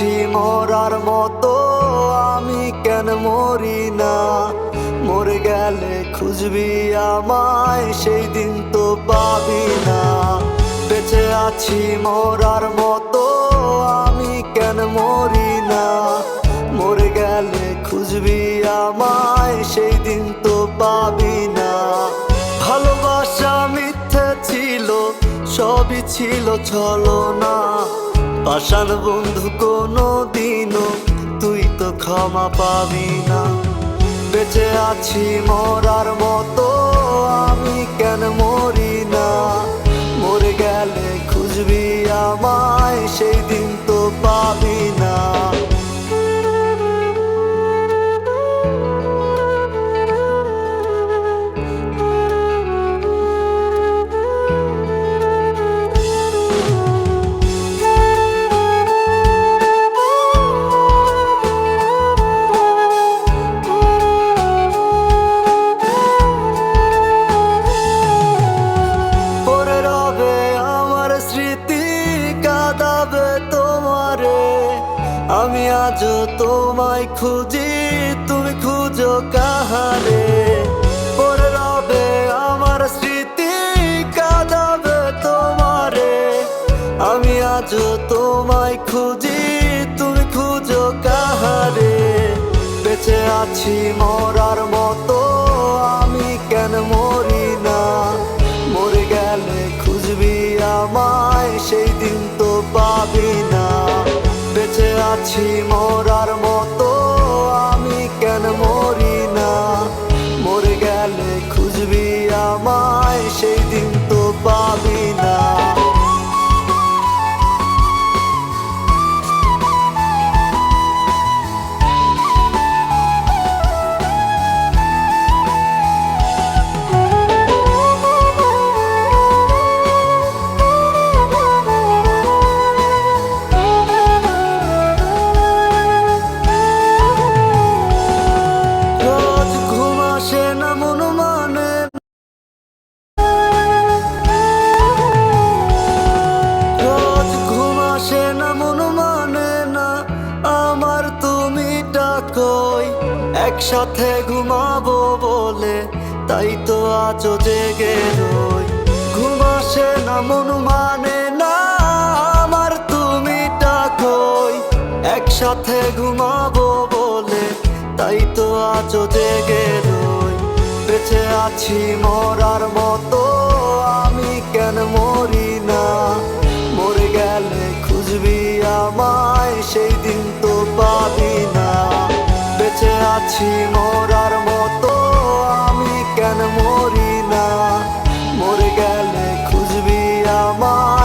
আছি মরার মতো, আমি কেন মরি না? মরে গেলে খুঁজবি আমায়, সেই দিন তো পাবি না। বেঁচে আছি মরার মতো, আমি কেন মরি না? মরে গেলে খুঁজবি আমায়, সেই দিন তো পাবি না। ভালোবাসা মিথ্যে ছিল, সবই ছিল ছলনা। পাষাণ বন্ধু কোনো দিনও তুই তো ক্ষমা পাবি না। বেঁচে আছি মরার মতো, আমি কেন মরি না? মরে গেলে খুঁজবি আমায়, সেই দিন তো পাবি না। আমি আজও তোমায় খুঁজি, তুমি খুঁজো কাহারে? পড়ে রবে আমার স্মৃতি, কাঁদাবে তোমারে। আমি আজও তোমায় খুঁজি, তুমি খুঁজো কাহারে? বেঁচে আছি মরার মতো, আমি কেন মরি না? মরে গেলে খুঁজবি আমায়, সেই দিন তো পাবি না। বেঁচে আছি মরার মতো, আমি কেন মরি না? মরে গেলে খুঁজবি আমায়, সেই দিন তো পাবি না। একসাথে ঘুমাবো বলে তাই তো আজও জেগে রই। ঘুম আসে না, মন মানে না আমার, তুমি ডাকোই। একসাথে ঘুমাবো বলে তাই তো আজও জেগে রই। বেঁচে আছি মরার মতো, আমি কেন মরি না? মরে গেলে খুঁজবি আমায়, সেই দিন তো পাবি না। বেঁচে আছি মরার মতো, আমি কেন মরি না? মরে গেলে খুঁজবি আমায়।